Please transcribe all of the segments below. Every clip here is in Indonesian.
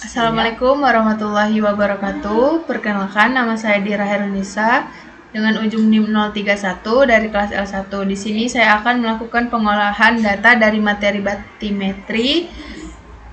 Assalamualaikum warahmatullahi wabarakatuh. Perkenalkan, nama saya Dira Herunisa dengan ujung NIM 031 dari kelas L1. Di sini saya akan melakukan pengolahan data dari materi batimetri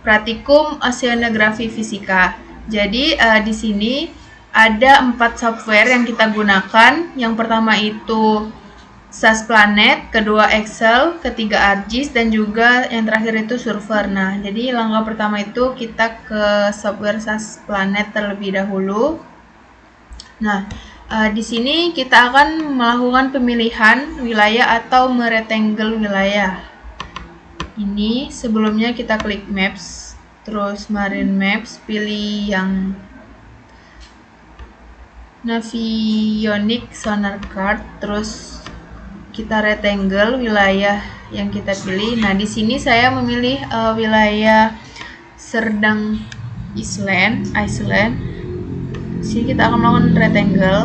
praktikum oceanografi fisika. Jadi di sini ada 4 software yang kita gunakan. Yang pertama itu SAS Planet, kedua Excel, ketiga ArcGIS, dan juga yang terakhir itu Surfer. Nah, jadi langkah pertama itu kita ke software SAS Planet terlebih dahulu. Nah, di sini kita akan melakukan pemilihan wilayah atau merectangle wilayah. Ini sebelumnya kita klik Maps, terus Marine Maps, pilih yang Navionic Sonar Card, terus kita rectangle wilayah yang kita pilih. Nah, di sini saya memilih wilayah Serdang Iceland. Di sini kita akan melakukan rectangle.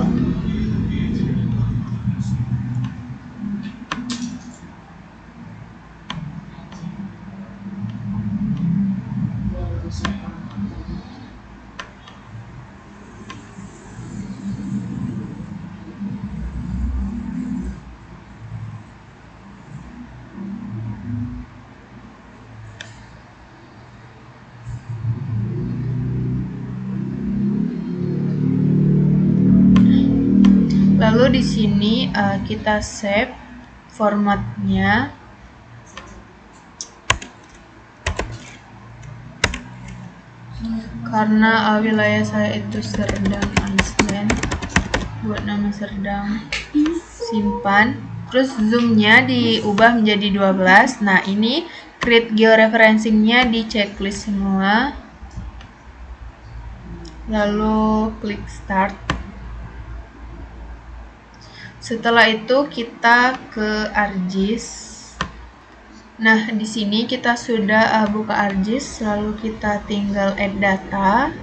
Lalu di sini kita save formatnya. Karena wilayah saya itu Serdang Iceland, buat nama Serdang, simpan. Terus zoomnya diubah menjadi 12. Nah, ini create georeferencingnya di checklist semua. Lalu klik start. Setelah itu kita ke ArcGIS. Nah, di sini kita sudah buka ArcGIS, lalu kita tinggal add data.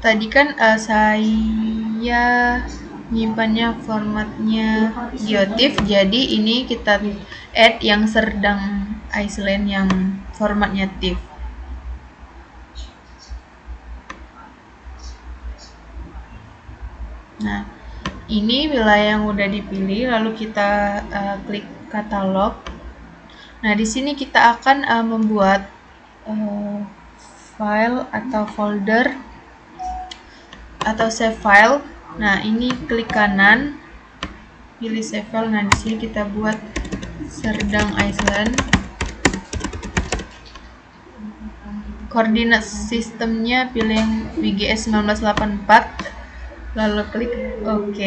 Tadi kan saya nyimpannya formatnya GeoTIFF, jadi ini kita add yang Serdang Iceland yang formatnya TIFF. Nah, ini wilayah yang udah dipilih, lalu kita klik katalog. Nah, di sini kita akan membuat file atau folder atau save file. Nah, ini klik kanan, pilih save file. Nah, di sini kita buat Serdang Iceland. Koordinat sistemnya pilih yang WGS 1984. Lalu klik OK.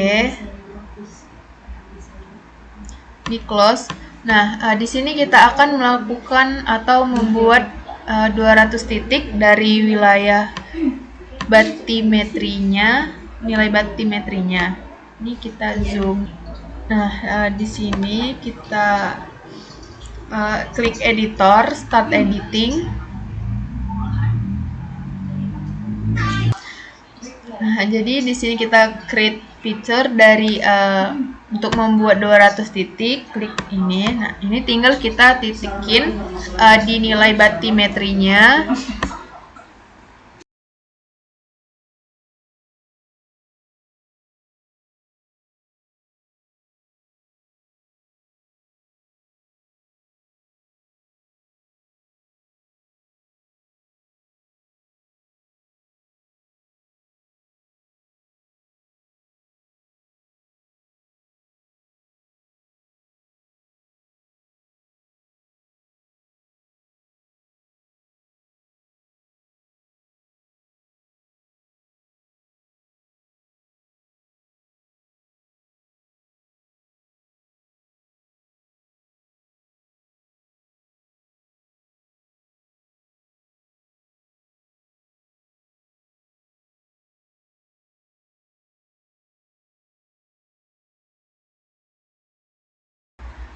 Di close. Nah, di sini kita akan melakukan atau membuat 200 titik dari wilayah batimetrinya, nilai batimetrinya. Ini kita zoom. Nah, di sini kita klik editor, start editing. Nah, jadi di sini kita create picture dari untuk membuat 200 titik, klik ini. Nah, ini tinggal kita titikin di nilai batimetrinya.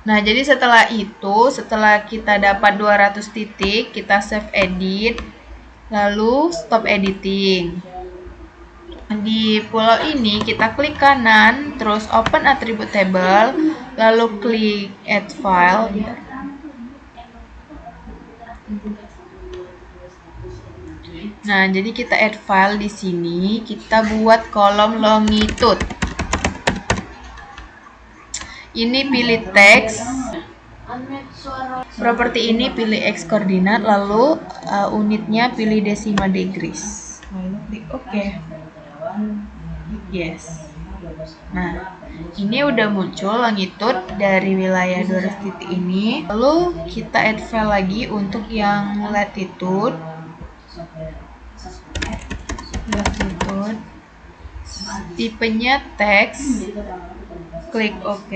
Nah, jadi setelah kita dapat 200 titik, kita save edit, lalu stop editing. Di pulau ini kita klik kanan, terus open attribute table, lalu klik add file. Nah, jadi kita add file di sini, kita buat kolom longitude. Ini pilih teks, properti ini pilih X koordinat, lalu unitnya pilih decimal degrees. Lalu klik OK. Yes. Nah, ini udah muncul longitude dari wilayah 200 titik ini. Lalu kita add file lagi untuk yang latitude. Tipenya teks, klik OK.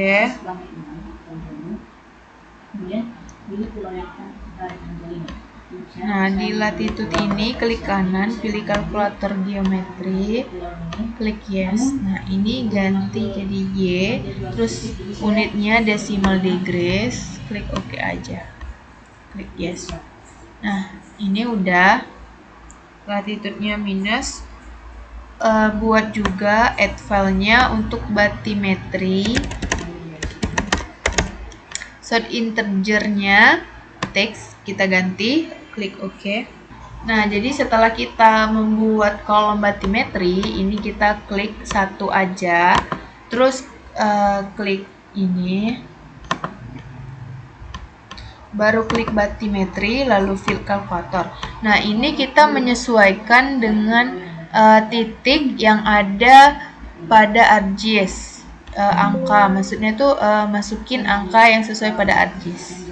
Nah, di latitude ini klik kanan, pilih kalkulator geometri, klik yes. Nah, ini ganti jadi Y, terus unitnya decimal degrees, klik OK aja, klik yes. Nah, ini udah latitude-nya minus. Buat juga add filenya untuk batimetri. Set integernya teks kita ganti, klik OK. Nah, jadi setelah kita membuat kolom batimetri, ini kita klik satu aja, terus klik ini, baru klik batimetri, lalu fill kalkulator. Nah, ini kita menyesuaikan dengan titik yang ada pada ArcGIS. Angka, maksudnya tuh masukin angka yang sesuai pada ArcGIS.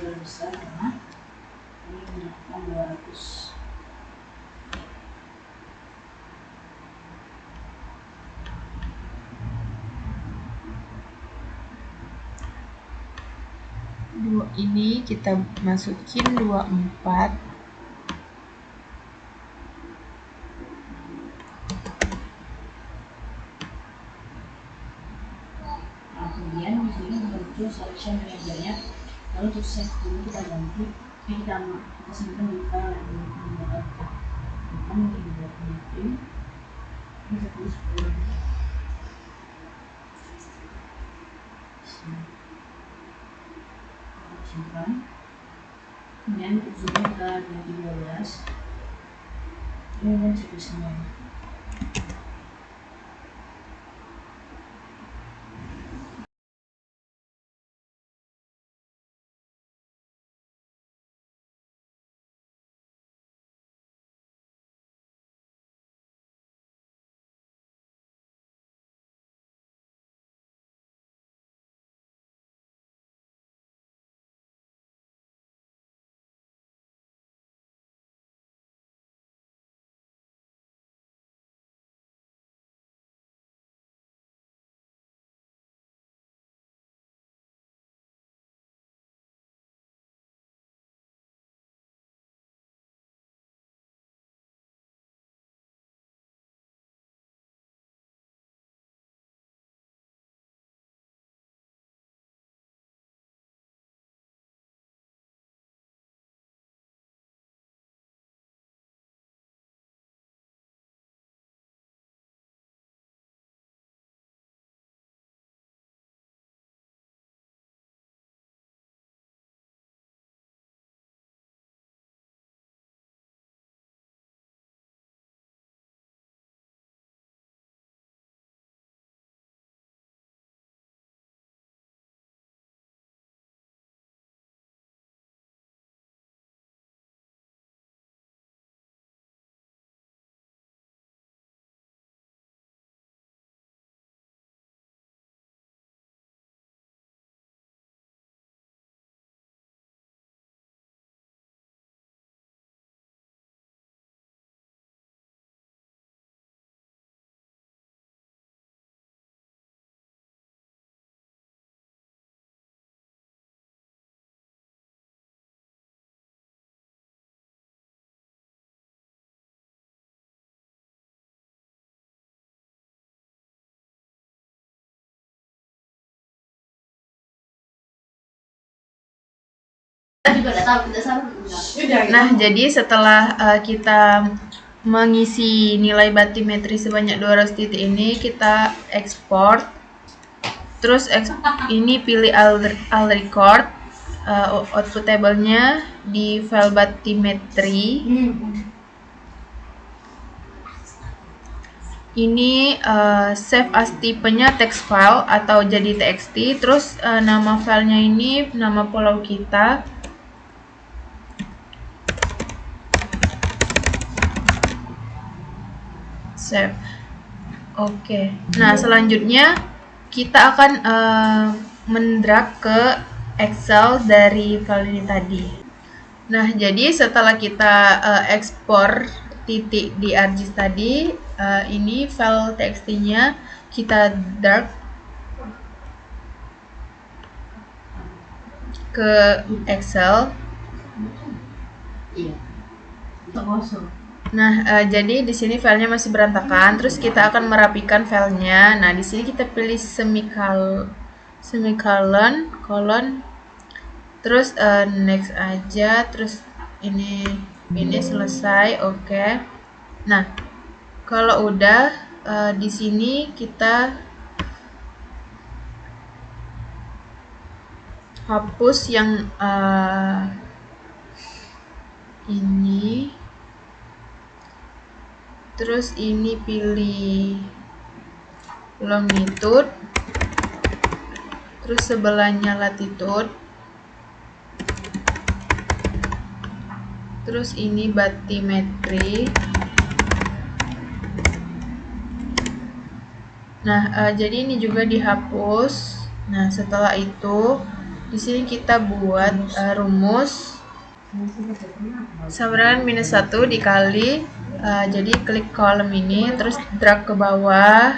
Ini kita masukin 24. Kemudian di sini muncul selection media, lalu untuk save dulu kita ganti, kita simpan di file yang ini tulis simpan, kemudian zoomnya kita ganti 12, ini kan cukup semua. Nah, jadi setelah kita mengisi nilai batimetri sebanyak 200 titik ini, kita ekspor. Terus ini pilih all record. output table-nya di file bathymetry. Ini save as tipenya text file atau jadi txt. Terus nama filenya ini nama pulau kita. Save. Oke. Nah, selanjutnya kita akan mendrag ke Excel dari file ini tadi. Nah, jadi setelah kita ekspor titik di ArcGIS tadi, ini file txt-nya kita drag ke Excel. Nah, jadi di sini filenya masih berantakan. Terus kita akan merapikan filenya. Nah, di sini kita pilih semicolon, colon, terus next aja. Terus ini selesai. Oke. Nah, kalau udah di sini kita hapus yang ini. Terus ini pilih longitude, terus sebelahnya latitude, terus ini bathymetry. Nah, jadi ini juga dihapus. Nah, setelah itu di sini kita buat rumus sama dengan -1 dikali, jadi klik kolom ini, terus drag ke bawah.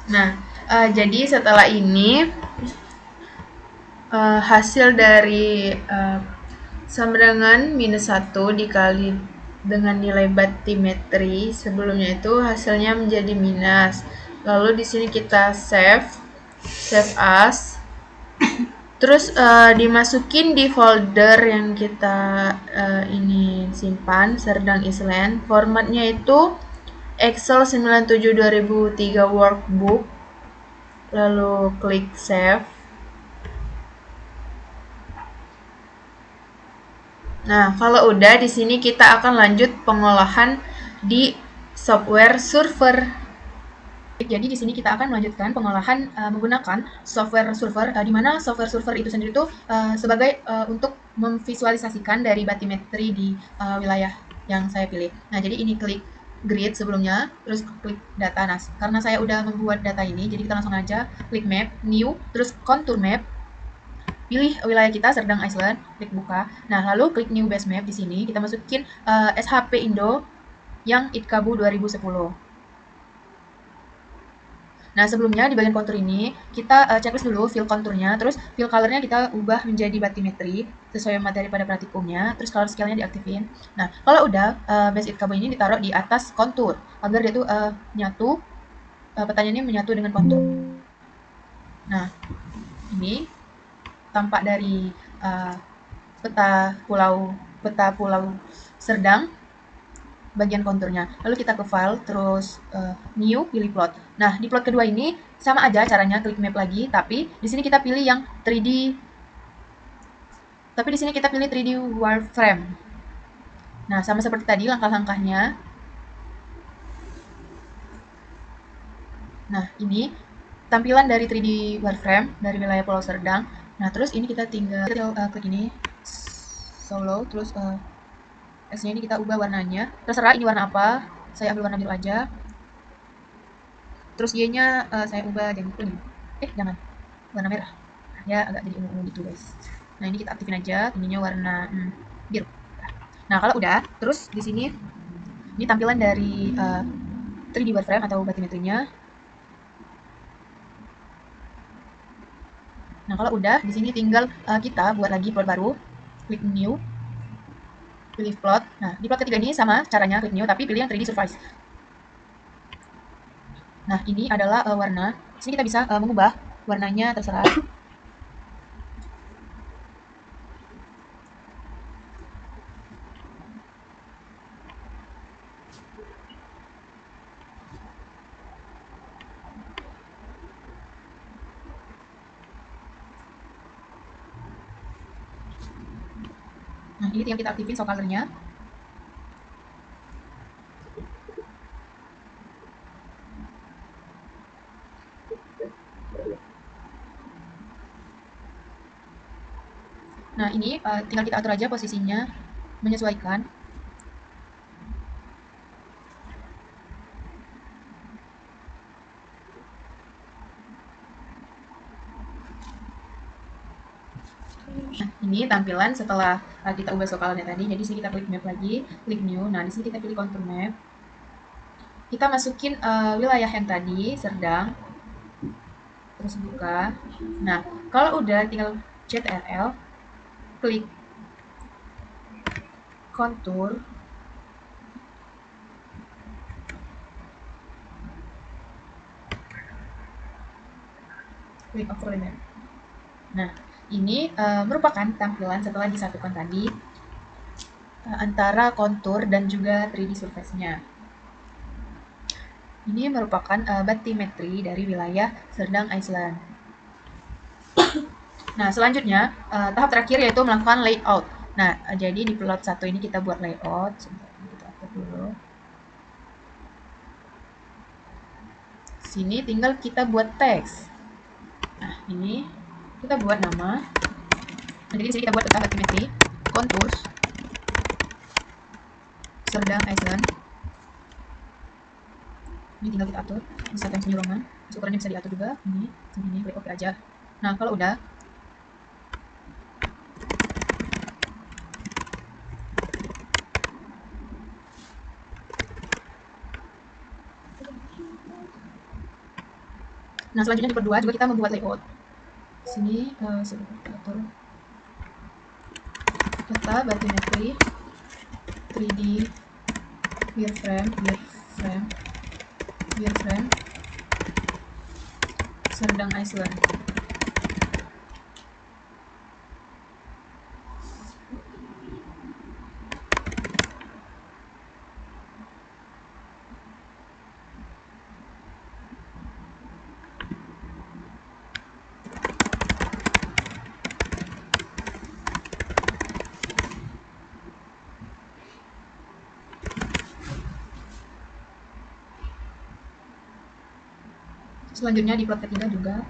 Nah, jadi setelah ini hasil dari sama dengan -1 dikali dengan nilai bathymetry sebelumnya itu hasilnya menjadi minus. Lalu di sini kita save as, terus dimasukin di folder yang kita ini simpan, Serdang Island. Formatnya itu Excel 97 2003 workbook. Lalu klik save. Nah, kalau udah di sini kita akan lanjut pengolahan di software server. Jadi di sini kita akan melanjutkan pengolahan menggunakan software server, di mana software server itu sendiri itu sebagai untuk memvisualisasikan dari bathymetry di wilayah yang saya pilih. Nah, jadi ini klik grid sebelumnya, terus klik data. Nah, karena saya udah membuat data ini, jadi kita langsung aja klik map, new, terus contour map. Pilih wilayah kita Serdang Island, klik buka. Nah, lalu klik new base map di sini, kita masukin SHP Indo yang ITKABU 2010. Nah, sebelumnya di bagian kontur ini, kita checklist dulu fill konturnya, terus fill colornya kita ubah menjadi bathymetry sesuai materi pada praktikumnya, terus color scale-nya diaktifin. Nah, kalau udah, base ITKABU ini ditaruh di atas kontur, agar dia tuh nyatu, petanya ini menyatu dengan kontur. Nah, ini tampak dari peta pulau Serdang bagian konturnya. Lalu kita ke file, terus new, pilih plot. Nah, di plot kedua ini sama aja caranya, klik map lagi, tapi di sini kita pilih yang 3D. Tapi di sini kita pilih 3D wireframe. Nah, sama seperti tadi langkah-langkahnya. Nah, ini tampilan dari 3D wireframe dari wilayah Pulau Serdang. Nah, terus ini kita tinggal klik ini solo, terus S-nya ini kita ubah warnanya. Terserah ini warna apa, saya ambil warna biru aja. Terus Y-nya saya ubah jadi kuning. Jangan, warna merah. Ya agak jadi ungu gitu guys. Nah, ini kita aktifin aja, ininya warna biru. Nah, kalau udah, terus di sini ini tampilan dari 3D wireframe atau bathymetry-nya. Nah, kalau udah, di sini tinggal kita buat lagi plot baru. Klik new, pilih plot. Nah, di plot ketiga ini sama caranya, klik new, tapi pilih yang 3D surface. Nah, ini adalah warna Di sini kita bisa mengubah warnanya, terserah. Nah, ini tinggal kita aktifin show color-nya. Nah, ini tinggal kita atur aja posisinya, menyesuaikan. Nah, ini tampilan setelah kita ubah show color-nya tadi. Jadi, sini kita klik map lagi, klik new. Nah, di sini kita pilih contour map. Kita masukin wilayah yang tadi, Serdang. Terus buka. Nah, kalau udah tinggal CTRL, klik contour, klik overlay map. Nah, ini merupakan tampilan setelah disatukan tadi antara kontur dan juga 3D surface-nya. Ini merupakan bathymetry dari wilayah Serdang Iceland. Nah, selanjutnya tahap terakhir yaitu melakukan layout. Nah, jadi di plot 1 ini kita buat layout. Sebentar, kita atur dulu. Sini tinggal kita buat teks. Nah, ini kita buat nama. Jadi di sini kita buat tentang bathymetry, contours, Serdang Iceland. Ini tinggal kita atur, bisa Times New Roman, ukurannya bisa diatur juga. Ini, segini, klik OK aja. Nah, kalau udah, nah selanjutnya di part 2 juga kita membuat layout. Sini kita atur data bathymetry 3D wireframe Serdang Iceland. Selanjutnya di plot ketiga juga.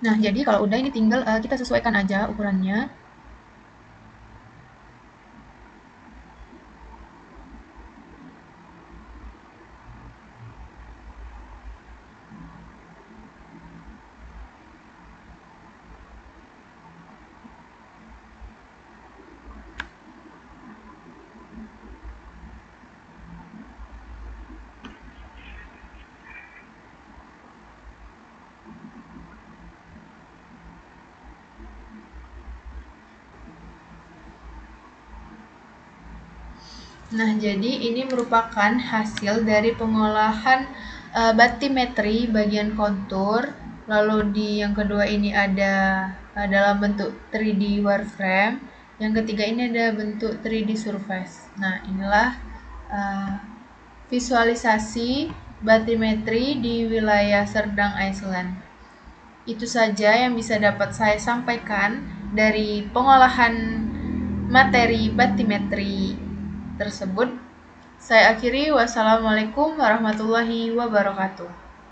Nah, jadi kalau udah ini tinggal kita sesuaikan aja ukurannya. Nah, jadi ini merupakan hasil dari pengolahan bathymetry bagian kontur. Lalu di yang kedua ini ada dalam bentuk 3D wireframe. Yang ketiga ini ada bentuk 3D surface. Nah, inilah visualisasi bathymetry di wilayah Serdang Iceland. Itu saja yang bisa dapat saya sampaikan dari pengolahan materi bathymetry tersebut. Saya akhiri, wassalamualaikum warahmatullahi wabarakatuh.